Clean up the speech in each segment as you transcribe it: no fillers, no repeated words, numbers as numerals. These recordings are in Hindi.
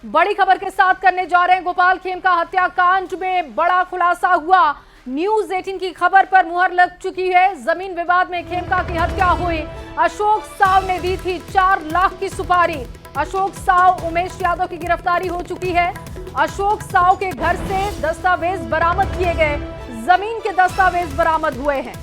बड़ी खबर के साथ करने जा रहे हैं। गोपाल खेमका हत्याकांड में बड़ा खुलासा हुआ। न्यूज 18 की खबर पर मुहर लग चुकी है। जमीन विवाद में खेमका की हत्या हुई। अशोक साव ने दी थी 4 लाख की सुपारी। अशोक साव, उमेश यादव की गिरफ्तारी हो चुकी है। अशोक साव के घर से दस्तावेज बरामद किए गए। जमीन के दस्तावेज बरामद हुए हैं।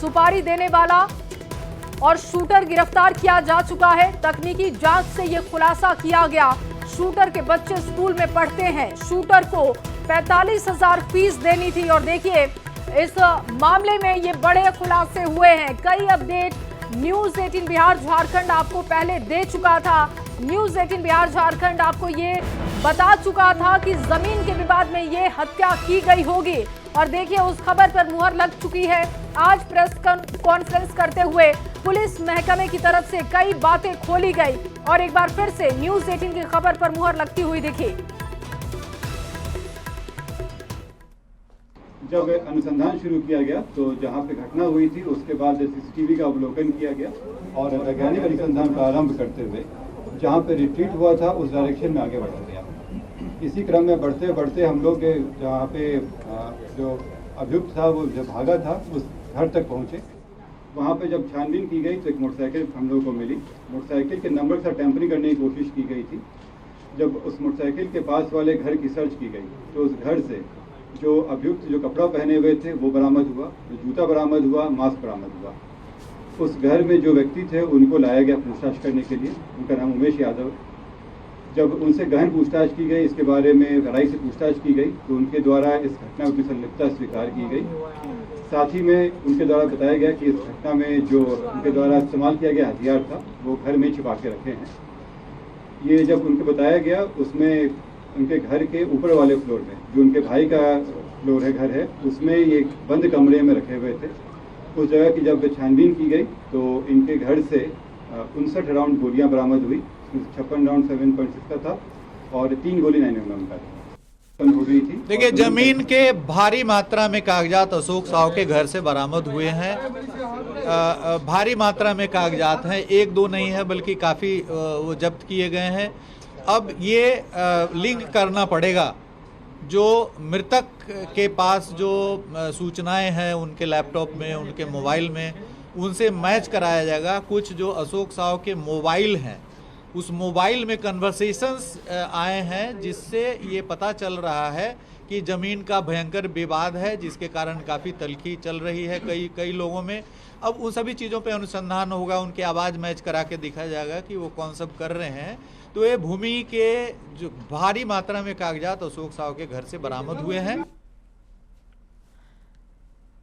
सुपारी देने वाला और शूटर गिरफ्तार किया जा चुका है। तकनीकी जांच से यह खुलासा किया गया। शूटर के बच्चे स्कूल में पढ़ते हैं। शूटर को 45,000 फीस देनी थी। और देखिए, इस मामले में ये बड़े खुलासे हुए हैं। कई अपडेट न्यूज 18 बिहार झारखंड आपको पहले दे चुका था। न्यूज 18 बिहार झारखंड आपको ये बता चुका था कि जमीन के विवाद में ये हत्या की गई होगी। और देखिए, उस खबर पर मुहर लग चुकी है। आज प्रेस कॉन्फ्रेंस करते हुए पुलिस महकमे की तरफ से कई बातें खोली गई और एक बार फिर से न्यूज 18 की खबर पर मुहर लगती हुई दिखी। जब अनुसंधान शुरू किया गया तो जहां पे घटना हुई थी उसके बाद सीसीटीवी का अवलोकन किया गया और वैज्ञानिक अनुसंधान प्रारंभ करते हुए जहां पे रिट्रीट हुआ था उस डायरेक्शन में आगे बढ़ा गया। इसी क्रम में बढ़ते बढ़ते हम लोग जहाँ पे जो अभियुक्त था वो जब भागा था उस घर तक पहुँचे। वहाँ पे जब छानबीन की गई तो एक मोटरसाइकिल हम लोगों को मिली। मोटरसाइकिल के नंबर से टैंपरिंग करने की कोशिश की गई थी। जब उस मोटरसाइकिल के पास वाले घर की सर्च की गई तो उस घर से जो अभियुक्त जो कपड़ा पहने हुए थे वो बरामद हुआ, जो जूता बरामद हुआ, मास्क बरामद हुआ। उस घर में जो व्यक्ति थे उनको लाया गया पूछताछ करने के लिए। उनका नाम उमेश यादव है। जब उनसे गहन पूछताछ की गई, इसके बारे में गहराई से पूछताछ की गई तो उनके द्वारा इस घटना की संलिप्तता स्वीकार की गई। साथ ही में उनके द्वारा बताया गया कि इस घटना में जो उनके द्वारा इस्तेमाल किया गया हथियार था वो घर में छिपा के रखे हैं। ये जब उनको बताया गया उसमें उनके घर के ऊपर वाले फ्लोर में जो उनके भाई का फ्लोर है, घर है, उसमें ये बंद कमरे में रखे हुए थे। उस जगह की जब छानबीन की गई तो इनके घर से 59 राउंड गोलियां बरामद हुई। 56 राउंड 7.6 का था और 3 गोली 9mm का हो गई थी। देखिए, जमीन के भारी मात्रा में कागजात अशोक साव के घर से बरामद हुए हैं। भारी मात्रा में कागजात हैं, 1-2 नहीं है बल्कि काफ़ी वो जब्त किए गए हैं। अब ये लिंक करना पड़ेगा जो मृतक के पास जो सूचनाएं हैं उनके लैपटॉप में, उनके मोबाइल में, उनसे मैच कराया जाएगा। कुछ जो अशोक साव के मोबाइल हैं उस मोबाइल में कन्वर्सेशंस आए हैं जिससे ये पता चल रहा है कि ज़मीन का भयंकर विवाद है जिसके कारण काफ़ी तल्खी चल रही है कई लोगों में। अब उन सभी चीज़ों पे अनुसंधान होगा, उनकी आवाज़ मैच करा के दिखा जाएगा कि वो कौन सब कर रहे हैं। तो ये भूमि के जो भारी मात्रा में कागजात अशोक साव के घर से बरामद हुए हैं।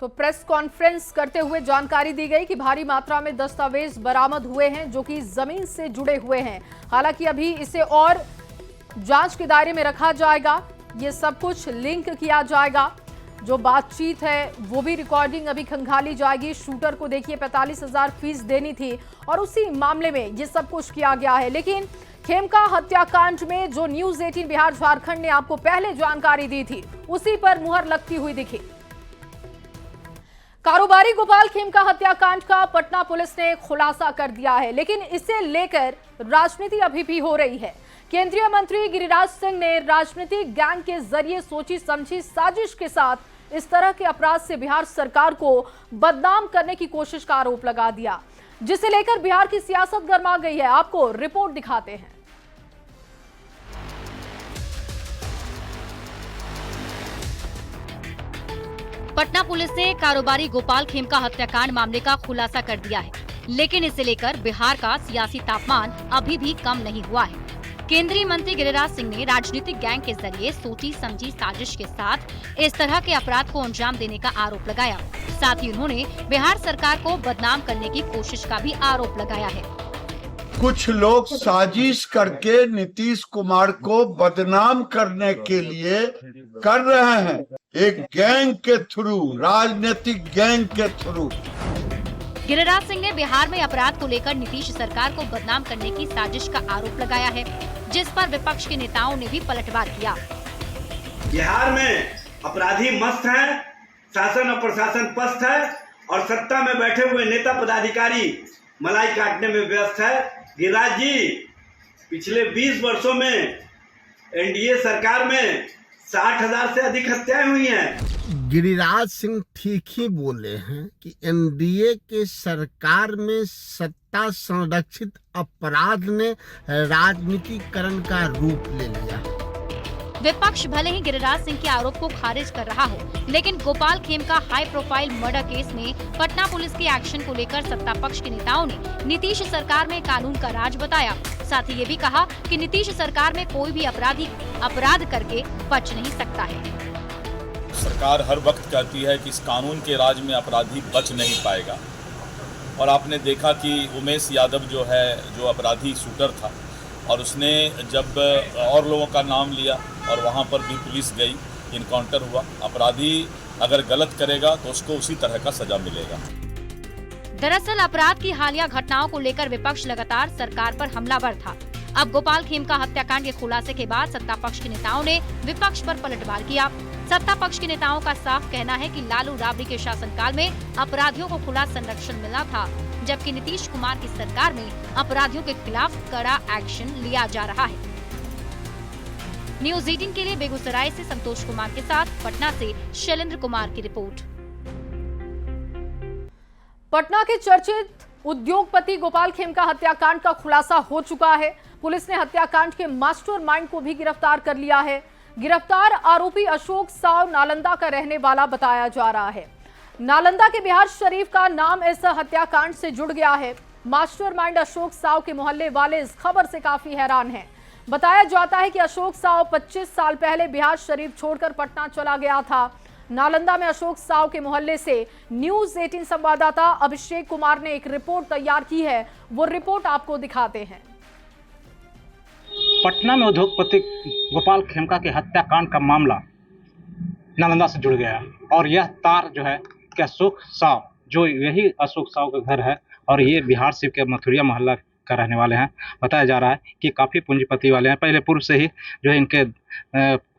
तो प्रेस कॉन्फ्रेंस करते हुए जानकारी दी गई कि भारी मात्रा में दस्तावेज बरामद हुए हैं जो कि जमीन से जुड़े हुए हैं। हालांकि अभी इसे और जांच के दायरे में रखा जाएगा। ये सब कुछ लिंक किया जाएगा। जो बातचीत है वो भी रिकॉर्डिंग अभी खंगाली जाएगी। शूटर को देखिए 45,000 फीस देनी थी और उसी मामले में ये सब कुछ किया गया है। लेकिन खेमका हत्याकांड में जो न्यूज 18 बिहार झारखंड ने आपको पहले जानकारी दी थी उसी पर मुहर लगती हुई दिखी। कारोबारी गोपाल खेमका हत्याकांड का पटना पुलिस ने खुलासा कर दिया है, लेकिन इसे लेकर राजनीति अभी भी हो रही है। केंद्रीय मंत्री गिरिराज सिंह ने राजनीतिक गैंग के जरिए सोची समझी साजिश के साथ इस तरह के अपराध से बिहार सरकार को बदनाम करने की कोशिश का आरोप लगा दिया, जिसे लेकर बिहार की सियासत गर्मा गई है। आपको रिपोर्ट दिखाते हैं। पटना पुलिस ने कारोबारी गोपाल खेमका हत्याकांड मामले का खुलासा कर दिया है, लेकिन इसे लेकर बिहार का सियासी तापमान अभी भी कम नहीं हुआ है। केंद्रीय मंत्री गिरिराज सिंह ने राजनीतिक गैंग के जरिए सोची समझी साजिश के साथ इस तरह के अपराध को अंजाम देने का आरोप लगाया। साथ ही उन्होंने बिहार सरकार को बदनाम करने की कोशिश का भी आरोप लगाया है। कुछ लोग साजिश करके नीतीश कुमार को बदनाम करने के लिए कर रहे हैं, एक गैंग के थ्रू, राजनीतिक गैंग के थ्रू। गिरिराज सिंह ने बिहार में अपराध को लेकर नीतीश सरकार को बदनाम करने की साजिश का आरोप लगाया है, जिस पर विपक्ष के नेताओं ने भी पलटवार किया। बिहार में अपराधी मस्त हैं, शासन और प्रशासन पस्त है और सत्ता में बैठे हुए नेता पदाधिकारी मलाई काटने में व्यस्त है। गिरिराज जी पिछले 20 वर्षों में एनडीए सरकार में 60,000 से अधिक हत्याएं हुई हैं। गिरिराज सिंह ठीक ही बोले हैं कि एनडीए के सरकार में सत्ता संरक्षित अपराध ने राजनीतिकरण का रूप ले लिया। विपक्ष भले ही गिरिराज सिंह के आरोप को खारिज कर रहा हो, लेकिन Gopal Khemka high profile murder case में पटना पुलिस के एक्शन को लेकर सत्ता पक्ष के नेताओं ने नीतीश सरकार में कानून का राज बताया। साथ ही ये भी कहा कि नीतीश सरकार में कोई भी अपराधी अपराध करके बच नहीं सकता है। सरकार हर वक्त कहती है कि इस कानून के राज में अपराधी बच नहीं पाएगा, और आपने देखा कि उमेश यादव जो अपराधी शूटर था, और उसने जब और लोगों का नाम लिया और वहाँ पर भी पुलिस गई, इनकाउंटर हुआ। अपराधी अगर गलत करेगा तो उसको उसी तरह का सजा मिलेगा। दरअसल अपराध की हालिया घटनाओं को लेकर विपक्ष लगातार सरकार पर हमलावर था। अब गोपाल खेमका हत्याकांड के खुलासे के बाद सत्ता पक्ष के नेताओं ने विपक्ष पर पलटवार किया। सत्ता पक्ष के नेताओं का साफ कहना है कि लालू राबड़ी के शासनकाल में अपराधियों को खुला संरक्षण मिला था, जबकि नीतीश कुमार की सरकार में अपराधियों के खिलाफ कड़ा एक्शन लिया जा रहा है। न्यूज़ 18 के लिए बेगूसराय से संतोष कुमार के साथ पटना से शैलेंद्र कुमार की रिपोर्ट। पटना के चर्चित उद्योगपति गोपाल खेमका हत्याकांड का खुलासा हो चुका है। पुलिस ने हत्याकांड के मास्टरमाइंड को भी गिरफ्तार कर लिया है। गिरफ्तार आरोपी अशोक साव नालंदा का रहने वाला बताया जा रहा है। नालंदा के बिहार शरीफ का नाम इस हत्याकांड से जुड़ गया है। मास्टरमाइंड अशोक साव के मोहल्ले वाले इस खबर से काफी हैरान हैं। बताया जाता है कि अशोक साव 25 साल पहले बिहार शरीफ छोड़कर पटना चला गया था। नालंदा में अशोक साव के मोहल्ले से न्यूज़ 18 संवाददाता अभिषेक कुमार ने एक रिपोर्ट तैयार की है, वो रिपोर्ट आपको दिखाते हैं। पटना में उद्योगपति गोपाल खेमका के हत्याकांड का मामला नालंदा से जुड़ गया है, और यह तार जो है कि अशोक साव, जो यही अशोक साव का घर है और ये बिहार शरीफ के मथुरिया मोहल्ला का रहने वाले हैं। बताया जा रहा है कि काफ़ी पूंजीपति वाले हैं, पहले पूर्व से ही जो है इनके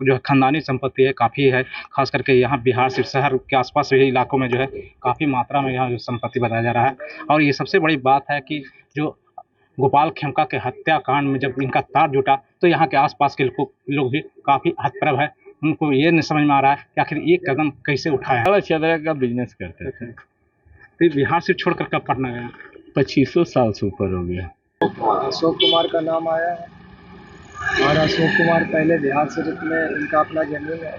जो खानदानी संपत्ति है काफ़ी है, खास करके यहाँ बिहार शरीफ शहर के आसपास भी इलाकों में जो है काफ़ी मात्रा में यहाँ जो संपत्ति बताया जा रहा है। और ये सबसे बड़ी बात है कि जो गोपाल खेमका के हत्याकांड में जब इनका तार जुटा तो यहाँ के आसपास के लोग भी काफ़ी हतप्रभ है। उनको ये नहीं समझ में आ रहा है कि आखिर ये कदम कैसे उठाया। चदरा का बिजनेस करते थे, तो बिहार से छोड़कर कब पटना गया? 2500 साल से ऊपर हो गया। अशोक कुमार का नाम आया है और अशोक कुमार पहले बिहार शरीफ में इनका अपना जमीन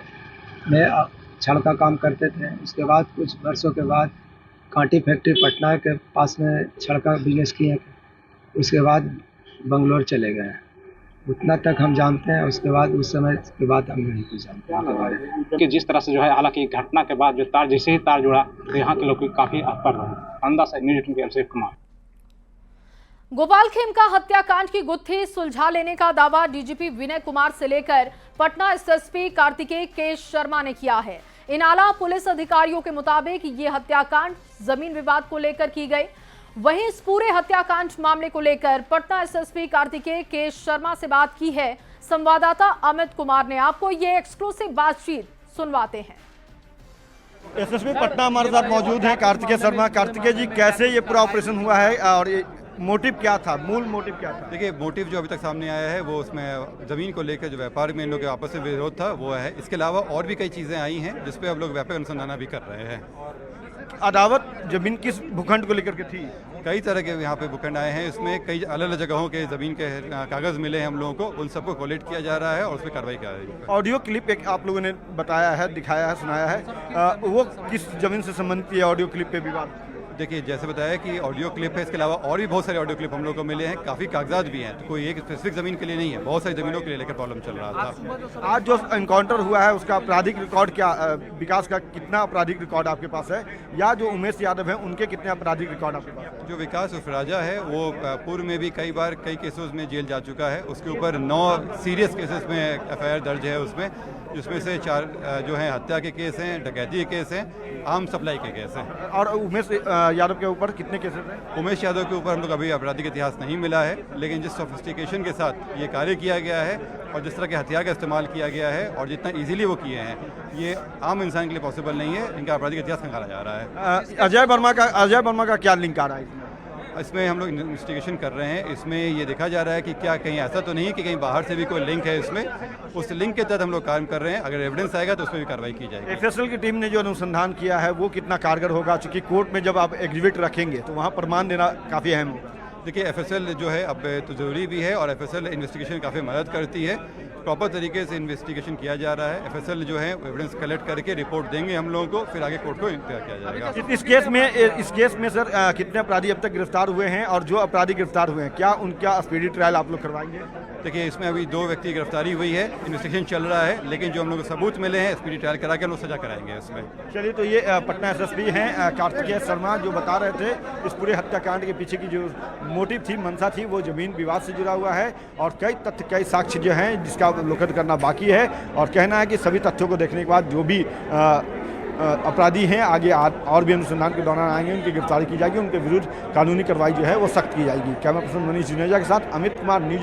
में छड़ का काम करते थे। उसके बाद कुछ वर्षों के बाद कांटी फैक्ट्री पटना के पास में छड़ का बिजनेस किए। उसके बाद बंगलोर चले गए, उतना तक हम जानते हैं। उसके बाद उस समय के बाद हम नहीं कुछ जानते उनके बारे में। कि जिस तरह से जो है, हालांकि घटना के बाद जो तार जैसे ही तार जुड़ा तो यहाँ के लोग काफ़ी अपर रहे। अंदाज है न्यूज़ 18 के अभिषेक कुमार। गोपाल खेमका हत्याकांड की गुत्थी सुलझा लेने का दावा डीजीपी विनय कुमार से लेकर पटना एसएसपी कार्तिकेय के शर्मा ने किया है। इन आला पुलिस अधिकारियों के मुताबिक ये हत्याकांड जमीन विवाद को लेकर की गई। वहीं इस पूरे हत्याकांड मामले को लेकर पटना एसएसपी कार्तिकेय के शर्मा से बात की है संवाददाता अमित कुमार ने। आपको ये एक्सक्लूसिव बातचीत सुनवाते हैं। एसएसपी पटना हमारे साथ मौजूद हैं कार्तिकेय शर्मा। कार्तिकेय जी, कैसे ये पूरा ऑपरेशन हुआ है और ये मोटिव क्या था, मूल मोटिव क्या था? देखिए, मोटिव जो अभी तक सामने आया है वो उसमें ज़मीन को लेकर जो व्यापार में इन लोगों के आपस में विरोध था वो है। इसके अलावा और भी कई चीज़ें आई हैं जिस पे अब लोग व्यापक अनुसंधान भी कर रहे हैं। अदावत जमीन किस भूखंड को लेकर के थी? कई तरह के यहाँ पे भूखंड आए हैं, इसमें कई अलग अलग जगहों के ज़मीन के कागज़ मिले हैं हम लोगों को, उन सबको कोलेक्ट किया जा रहा है और उस पर कार्रवाई की जा रही है। ऑडियो क्लिप एक आप लोगों ने बताया है, दिखाया है, सुनाया है, वो किस जमीन से संबंधित है? ऑडियो क्लिप पे विवाद देखिए, जैसे बताया कि ऑडियो क्लिप है, इसके अलावा और भी बहुत सारे ऑडियो क्लिप हम लोग को मिले हैं। काफ़ी कागजात भी हैं, तो कोई एक स्पेसिफिक ज़मीन के लिए नहीं है, बहुत सारी ज़मीनों के लिए लेकर प्रॉब्लम चल रहा था। आज जो एनकाउंटर हुआ है उसका आपराधिक रिकॉर्ड क्या, विकास का कितना आपराधिक रिकॉर्ड आपके पास है, या जो उमेश यादव है उनके कितने आपराधिक रिकॉर्ड आपके पास है? जो विकास उर्फ राजा है वो पूर्व में भी कई बार कई केसेस में जेल जा चुका है। उसके ऊपर 9 सीरियस केसेस में एफआईआर दर्ज है उसमें, जिसमें से 4 जो हैं हत्या के केस हैं, डकैती के केस हैं, आर्म सप्लाई के केस हैं। और उमेश यादव के ऊपर कितने केसेस हैं? उमेश यादव के ऊपर हम लोग अभी आपराधिक इतिहास नहीं मिला है, लेकिन जिस सोफिस्टिकेशन के साथ ये कार्य किया गया है और जिस तरह के हथियार का इस्तेमाल किया गया है और जितना इजीली वो किए हैं, ये आम इंसान के लिए पॉसिबल नहीं है। इनका आपराधिक इतिहास खंगाला जा रहा है। अजय वर्मा का क्या लिंक आ रहा है इसमें? इसमें हम लोग इन्वेस्टिगेशन कर रहे हैं। इसमें ये देखा जा रहा है कि क्या कहीं ऐसा तो नहीं है कि कहीं बाहर से भी कोई लिंक है इसमें। उस लिंक के तहत हम लोग काम कर रहे हैं। अगर एविडेंस आएगा तो उसमें भी कार्रवाई की जाएगी। एफएसएल की टीम ने जो अनुसंधान किया है वो कितना कारगर होगा, चूंकि कोर्ट में जब आप एग्जीबिट रखेंगे तो वहाँ प्रमाण देना काफ़ी अहम होगा। देखिए, एफएसएल जो है अब तो ज़रूरी भी है और एफएसएल इन्वेस्टिगेशन काफ़ी मदद करती है। प्रॉपर तरीके से इन्वेस्टिगेशन किया जा रहा है। एफएसएल जो है एविडेंस कलेक्ट करके रिपोर्ट देंगे हम लोगों को, फिर आगे कोर्ट को इंतजार किया जाएगा। इस केस में सर कितने अपराधी अब तक गिरफ्तार हुए हैं, और जो अपराधी गिरफ्तार हुए हैं क्या उनका स्पीडी ट्रायल आप लोग करवाएंगे? देखिए, इसमें अभी 2 व्यक्ति गिरफ्तारी हुई है, इन्वेस्टिगेशन चल रहा है, लेकिन जो हम लोग को सबूत मिले हैं स्पीडी ट्रायल करा के हम लोग सजा कराएंगे इसमें। चलिए, तो ये पटना एसएसपी हैं कार्तिकेय शर्मा जो बता रहे थे इस पूरे हत्याकांड के पीछे की जो मोटिव थी, मंशा थी, वो जमीन विवाद से जुड़ा हुआ है और कई तथ्य, कई साक्ष्य जो हैं जिसका अवलोकन करना बाकी है। और कहना है कि सभी तथ्यों को देखने के बाद जो भी अपराधी हैं आगे और भी अनुसंधान के दौरान आएंगे, उनकी गिरफ्तारी की जाएगी, उनके विरुद्ध कानूनी कार्रवाई जो है वो सख्त की जाएगी। कैमरा पर्सन मनीष जुनेजा के साथ अमित कुमार, न्यूज।